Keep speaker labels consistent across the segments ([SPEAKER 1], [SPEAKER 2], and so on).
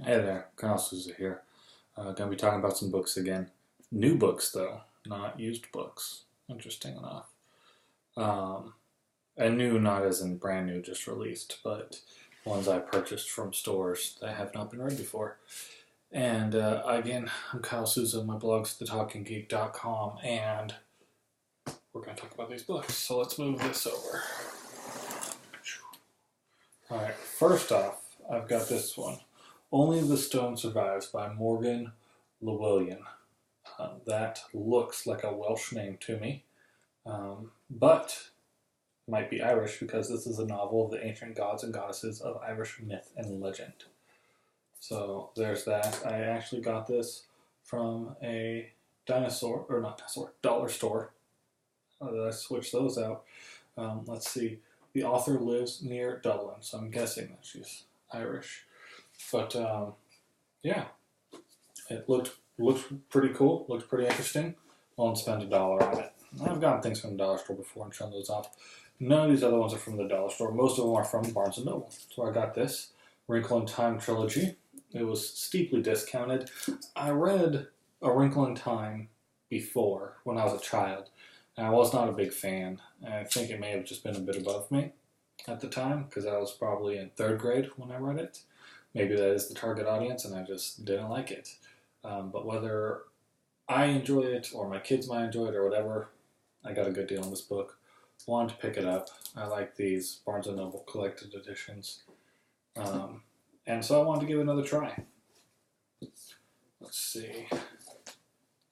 [SPEAKER 1] Hey there, Kyle Souza here. Gonna be talking about some books again. New books, though, not used books. Interesting enough. Um, and new, not as in brand new, just released, but ones I purchased from stores that have not been read before. And again, I'm Kyle Souza. My blog's thetalkinggeek.com, and we're gonna talk about these books. So let's move this over. All right, first off, I've got this one. Only the Stone Survives by Morgan Llewellyn. That looks like a Welsh name to me, but might be Irish because this is a novel of the ancient gods and goddesses of Irish myth and legend. So there's that. I actually got this from a dollar store. I switched those out. Let's see. The author lives near Dublin, so I'm guessing that she's Irish. But yeah, it looked pretty cool. Looked pretty interesting. Won't spend $1 on it. I've gotten things from the dollar store before and shown those off. None of these other ones are from the dollar store. Most of them are from Barnes and Noble. So I got this Wrinkle in Time trilogy. It was steeply discounted. I read A Wrinkle in Time before when I was a child, and I was not a big fan. I think it may have just been a bit above me at the time because I was probably in 3rd grade when I read it. Maybe that is the target audience, and I just didn't like it. But whether I enjoy it or my kids might enjoy it or whatever, I got a good deal on this book. Wanted to pick it up. I like these Barnes & Noble collected editions. And so I wanted to give it another try. Let's see.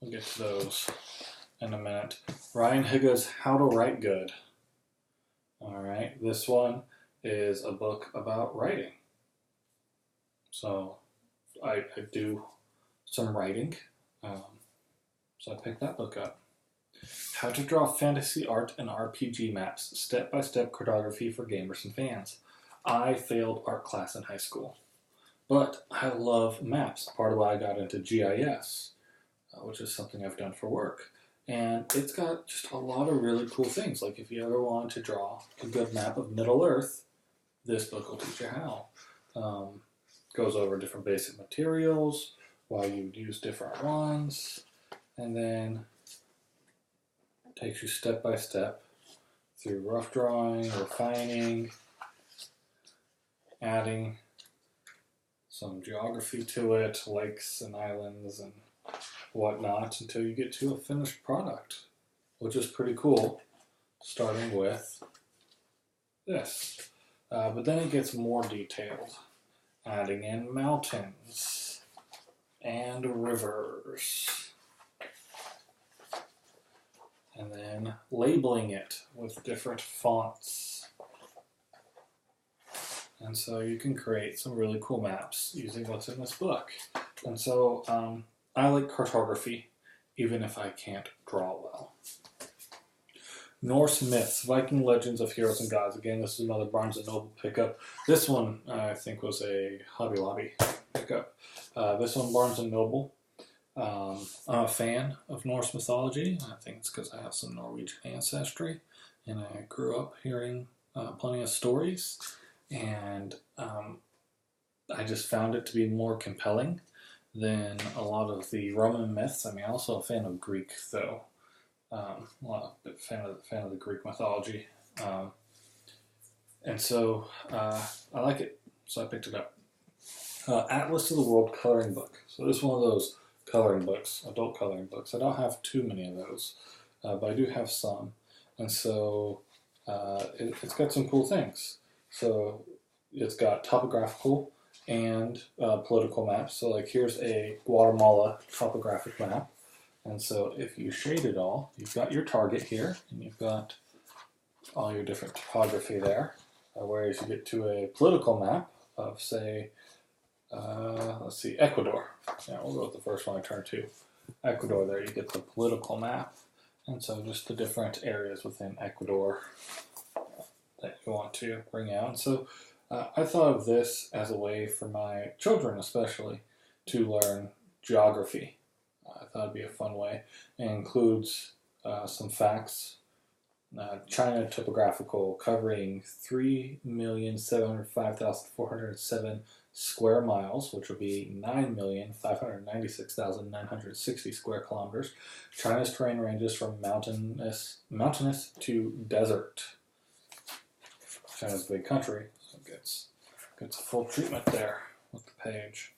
[SPEAKER 1] We'll get to those in a minute. Ryan Higa's How to Write Good. Alright, this one is a book about writing. So I do some writing, so I picked that book up. How to Draw Fantasy Art and RPG Maps, Step-by-Step Cartography for Gamers and Fans. I failed art class in high school, but I love maps. Part of why I got into GIS, which is something I've done for work. And it's got just a lot of really cool things. Like if you ever want to draw a good map of Middle Earth, this book will teach you how. Goes over different basic materials, why you'd use different ones, and then takes you step by step through rough drawing, refining, adding some geography to it, lakes and islands and whatnot, until you get to a finished product, which is pretty cool, starting with this. But then it gets more detailed, adding in mountains and rivers, and then labeling it with different fonts. And so you can create some really cool maps using what's in this book. And so I like cartography, even if I can't draw well. Norse Myths, Viking Legends of Heroes and Gods. Again, this is another Barnes & Noble pickup. This one, I think, was a Hobby Lobby pickup. This one, Barnes & Noble. I'm a fan of Norse mythology. I think it's because I have some Norwegian ancestry, and I grew up hearing plenty of stories, and I just found it to be more compelling than a lot of the Roman myths. I mean, I'm also a fan of Greek, though. Fan of the Greek mythology, and so I like it, so I picked it up. Atlas of the World coloring book. So this is one of those coloring books, adult coloring books. I don't have too many of those, but I do have some, and so it's got some cool things. So it's got topographical and political maps. So like here's a Guatemala topographic map. And so if you shade it all, you've got your target here, and you've got all your different topography there. Whereas you get to a political map of, say, let's see, Ecuador. Yeah, we'll go with the first one I turned to. Ecuador there, you get the political map. And so just the different areas within Ecuador that you want to bring out. So I thought of this as a way for my children especially to learn geography. I thought it'd be a fun way. It includes some facts. China topographical covering 3,705,407 square miles, which would be 9,596,960 square kilometers. China's terrain ranges from mountainous to desert. China's a big country, so it gets a full treatment there with the page.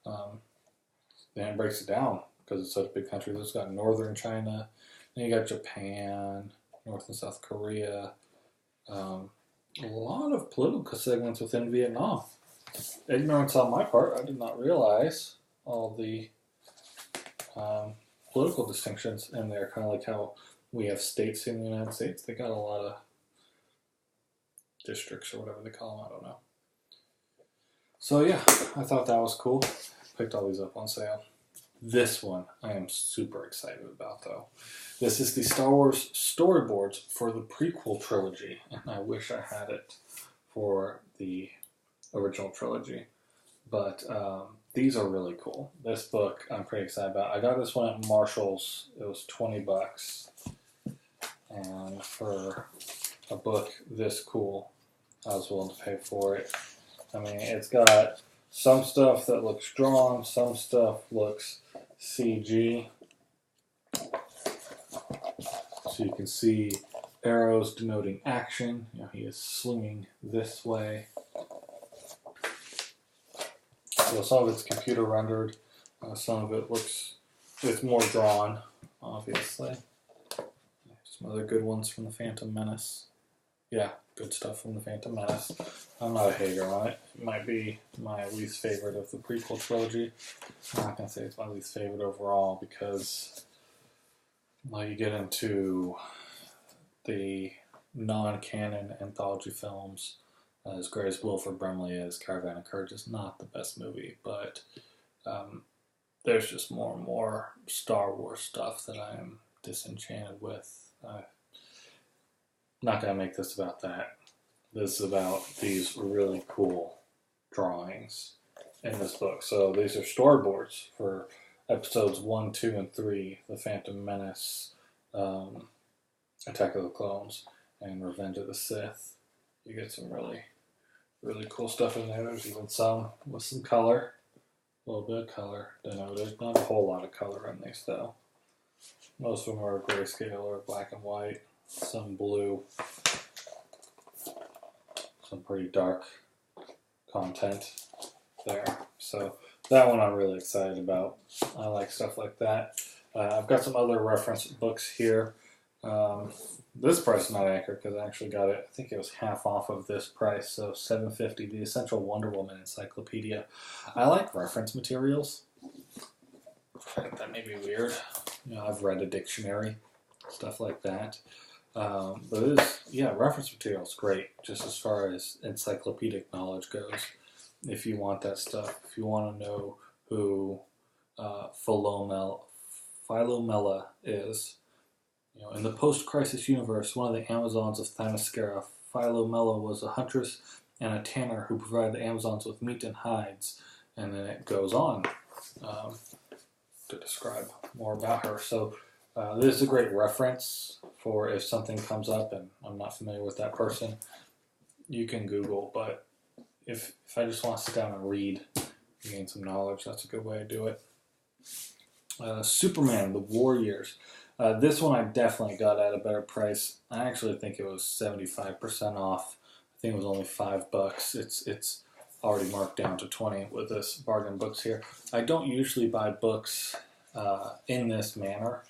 [SPEAKER 1] Then it breaks it down because it's such a big country. It's got northern China, then you got Japan, North and South Korea. A lot of political segments within Vietnam. Ignorance on my part, I did not realize all the political distinctions in there, kind of like how we have states in the United States. They got a lot of districts or whatever they call them, I don't know. So yeah, I thought that was cool. Picked all these up on sale. This one I am super excited about, though. This is the Star Wars storyboards for the prequel trilogy, and I wish I had it for the original trilogy. But these are really cool. This book I'm pretty excited about. I got this one at Marshall's. It was $20. And for a book this cool, I was willing to pay for it. I mean, it's got some stuff that looks drawn, some stuff looks CG. So you can see arrows denoting action. You know, he is swinging this way. So some of it's computer rendered. Some of it it's more drawn, obviously. Some other good ones from the Phantom Menace. Yeah, good stuff from the Phantom Menace. I'm not a hater on it. It might be my least favorite of the prequel trilogy. I'm not going to say it's my least favorite overall because, well, you get into the non-canon anthology films. As great as Wilford Brimley is, Caravan of Courage is not the best movie, but there's just more and more Star Wars stuff that I am disenchanted with. Not going to make this about that. This is about these really cool drawings in this book. So these are storyboards for episodes 1, 2, and 3, The Phantom Menace, Attack of the Clones, and Revenge of the Sith. You get some really cool stuff in there. There's even some with some color. A little bit of color denoted. Not a whole lot of color in these, though. Most of them are grayscale or black and white. Some blue. Some pretty dark content there. So that one I'm really excited about. I like stuff like that. I've got some other reference books here. This price is not accurate because I actually got it, I think it was half off of this price, so $7.50, the Essential Wonder Woman Encyclopedia. I like reference materials. That may be weird. You know, I've read a dictionary, stuff like that. But it is, yeah, reference material is great, just as far as encyclopedic knowledge goes. If you want that stuff, if you want to know who Philomela is, you know, in the post-crisis universe, one of the Amazons of Themyscira, Philomela was a huntress and a tanner who provided the Amazons with meat and hides. And then it goes on to describe more about her. So this is a great reference for if something comes up and I'm not familiar with that person. You can Google, but if I just want to sit down and read, gain some knowledge, that's a good way to do it. Superman, The War Years. This one I definitely got at a better price. I actually think it was 75% off. I think it was only $5. It's already marked down to 20 with this bargain books here. I don't usually buy books in this manner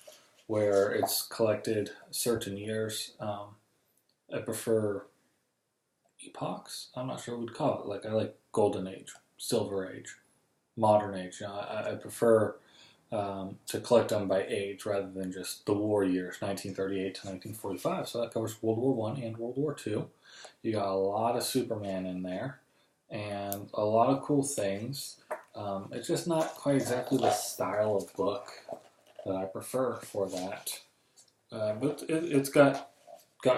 [SPEAKER 1] where it's collected certain years. I prefer epochs. I'm not sure what we'd call it. Like I like Golden Age, Silver Age, Modern Age. You know, I prefer to collect them by age rather than just the war years, 1938 to 1945. So that covers World War I and World War II. You got a lot of Superman in there and a lot of cool things. It's just not quite exactly the style of book that I prefer for that. But it's got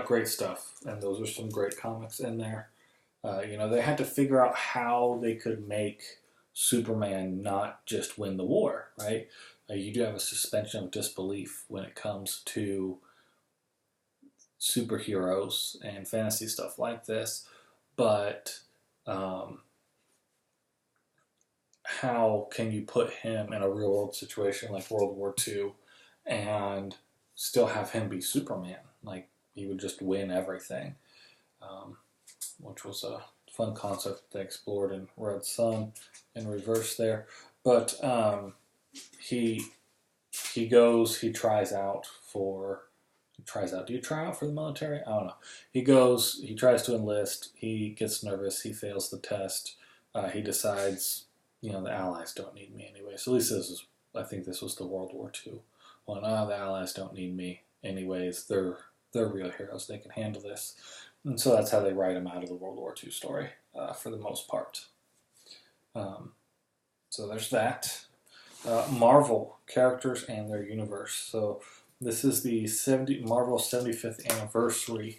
[SPEAKER 1] great stuff, and those are some great comics in there. You know, they had to figure out how they could make Superman not just win the war, right? You do have a suspension of disbelief when it comes to superheroes and fantasy stuff like this, but how can you put him in a real world situation like World War II and still have him be Superman? Like, he would just win everything, which was a fun concept they explored in Red Sun in reverse there. But he goes, he tries out. Do you try out for the military? I don't know. He goes, he tries to enlist, he gets nervous, he fails the test, he decides, the Allies don't need me anyway. So at least I think this was the World War II one. The Allies don't need me anyways. They're real heroes. They can handle this. And so that's how they write him out of the World War II story for the most part. So there's that. Marvel characters and their universe. So this is the Marvel 75th anniversary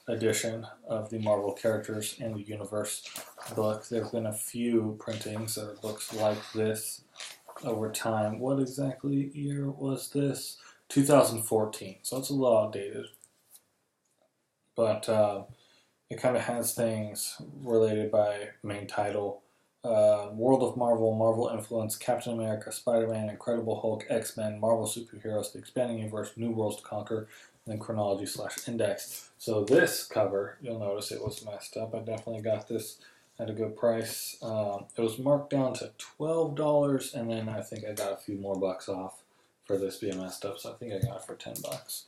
[SPEAKER 1] edition of the Marvel characters and the universe book. There have been a few printings or books like this over time. What exactly year was this? 2014. So it's a little outdated. But it kind of has things related by main title. World of Marvel, Marvel Influence, Captain America, Spider-Man, Incredible Hulk, X-Men, Marvel Superheroes, The Expanding Universe, New Worlds to Conquer, and then Chronology/Index. So this cover, you'll notice it was messed up. I definitely got this at a good price. It was marked down to $12, and then I think I got a few more bucks off for this being messed up, so I think I got it for $10.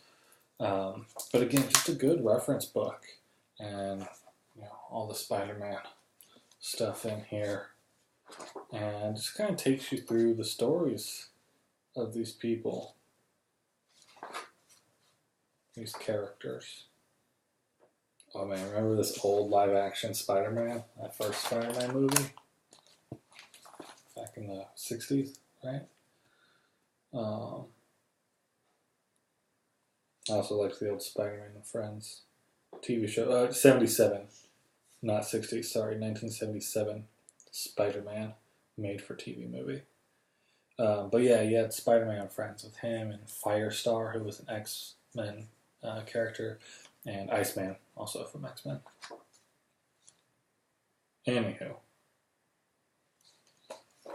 [SPEAKER 1] But again, just a good reference book, and all the Spider-Man stuff in here, and just kind of takes you through the stories of these people, these characters. Oh man, remember this old live-action Spider-Man? That first Spider-Man movie? Back in the 60s, right? I also liked the old Spider-Man and Friends TV show. 77. Not 60s, sorry, 1977 Spider-Man made-for-TV movie. But yeah, you had Spider-Man and Friends with him, and Firestar, who was an X-Men character, and Iceman, also from X-Men. Anywho,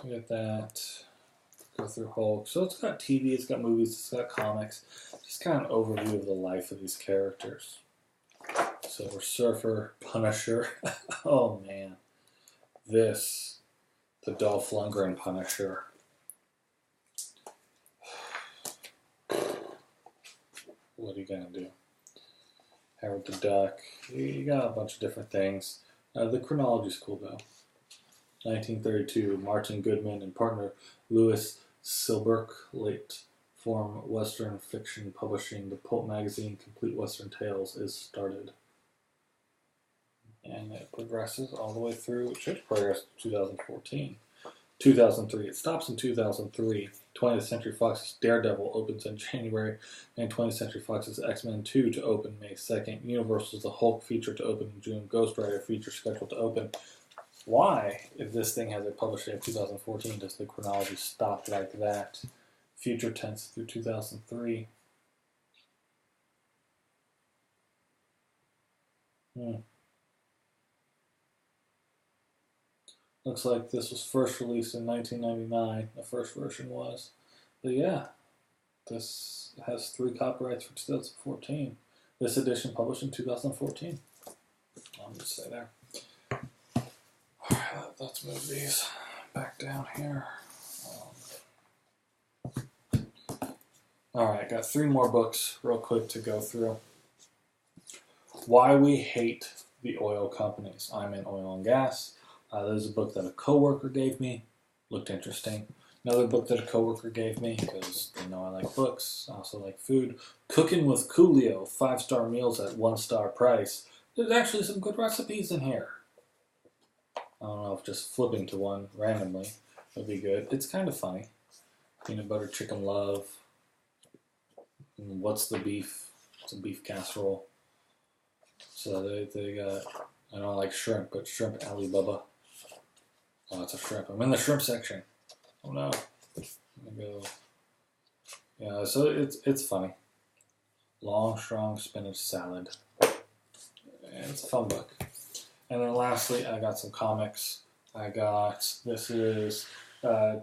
[SPEAKER 1] we got that. Go through Hulk. So it's got TV, it's got movies, it's got comics. Just kind of an overview of the life of these characters. Silver Surfer, Punisher. Oh man. The Dolph Lundgren Punisher. What are you gonna do? Howard the Duck. You got a bunch of different things. The chronology's cool though. 1932, Martin Goodman and partner Louis Silberk late form Western fiction publishing. The pulp magazine Complete Western Tales is started. And it progresses all the way through. It should progress to 2014. 2003. It stops in 2003. 20th Century Fox's Daredevil opens in January, and 20th Century Fox's X-Men 2 to open May 2nd. Universal's The Hulk feature to open in June. Ghost Rider feature scheduled to open. Why, if this thing has a published date of 2014, does the chronology stop like that? Future tense through 2003. Looks like this was first released in 1999. The first version was. But yeah, this has 3 copyrights for 2014. This edition published in 2014. I'll just say there. Alright, let's move these back down here. Alright, got 3 more books real quick to go through. Why We Hate the Oil Companies. I'm in oil and gas. There's a book that a coworker gave me. Looked interesting. Another book that a coworker gave me, because they know I like books. I also like food. Cooking with Coolio. 5-star meals at 1-star price. There's actually some good recipes in here. I don't know if just flipping to one randomly would be good. It's kind of funny. Peanut butter chicken love. What's the beef? It's a beef casserole. So they got, I don't like shrimp, but shrimp Alibaba. Oh, it's a shrimp. I'm in the shrimp section. Oh no. Let me go. Yeah, so it's funny. Long, strong spinach salad. And it's a fun book. And then lastly, I got some comics. This is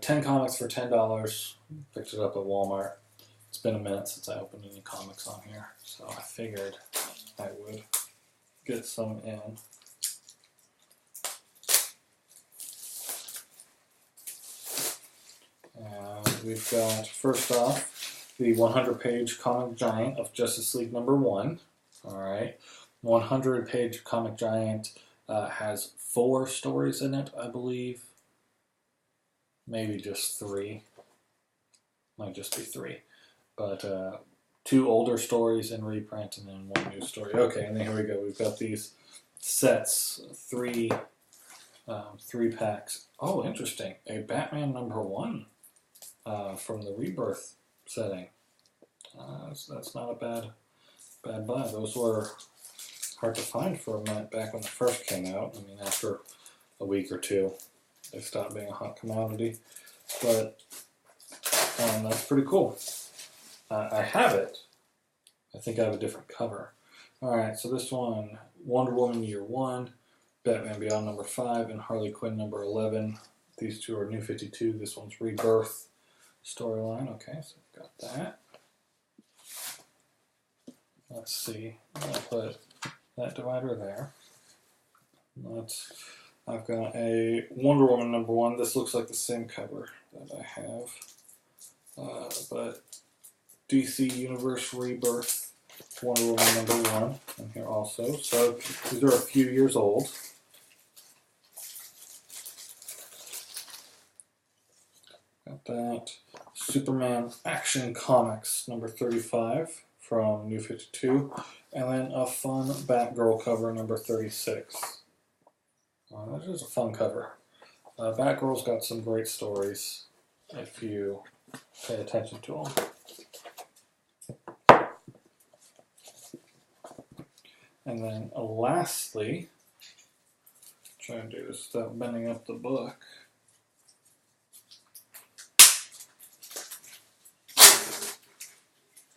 [SPEAKER 1] 10 comics for $10. Picked it up at Walmart. It's been a minute since I opened any comics on here, so I figured I would get some in. And we've got, first off, the 100-page comic giant of Justice League #1. All right. 100-page comic giant has 4 stories in it, I believe. Maybe just 3. Might just be 3. But 2 older stories in reprint and then 1 new story. Okay, and then here we go. We've got these sets, 3 packs. Oh, interesting. A Batman #1 from the Rebirth setting. That's not a bad buy. Those were hard to find for a minute back when they first came out. I mean, after a week or 2, they stopped being a hot commodity. But that's pretty cool. I have it. I think I have a different cover. Alright, so this one, Wonder Woman Year 1, Batman Beyond #5, and Harley Quinn #11. These 2 are New 52. This one's Rebirth storyline. Okay, so I've got that. Let's see. I'll put that divider there. I've got a Wonder Woman #1. This looks like the same cover that I have. But DC Universe Rebirth Wonder Woman #1 in here also. So these are a few years old. Got that. Superman Action Comics #35 from New 52. And then a fun Batgirl cover #36. That is a fun cover. Batgirl's got some great stories if you pay attention to them. And then lastly, try and do is stop bending up the book.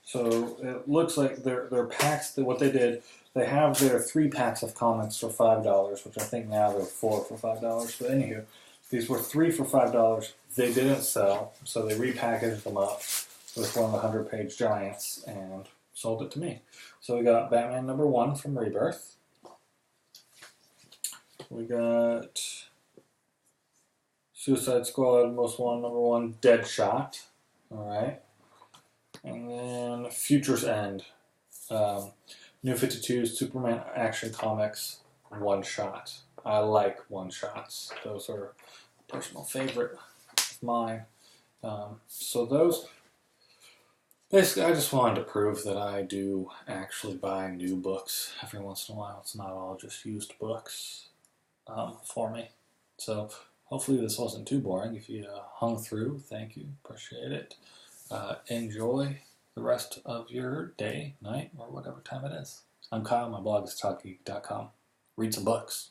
[SPEAKER 1] So it looks like their packs, what they did, they have their 3 packs of comics for $5, which I think now they're 4 for $5. But anywho, these were 3 for $5. They didn't sell, so they repackaged them up with one of the 100-page giants and sold it to me. So we got Batman #1 from Rebirth. We got Suicide Squad Most Wanted #1 Deadshot. Alright. And then Future's End. New 52 Superman Action Comics one-shot. I like one-shots. Those are a personal favorite of mine. So those, basically I just wanted to prove that I do actually buy new books every once in a while. It's not all just used books for me. So hopefully this wasn't too boring. If you hung through, thank you. Appreciate it. Enjoy the rest of your day, night, or whatever time it is. I'm Kyle. My blog is talkgeek.com. Read some books.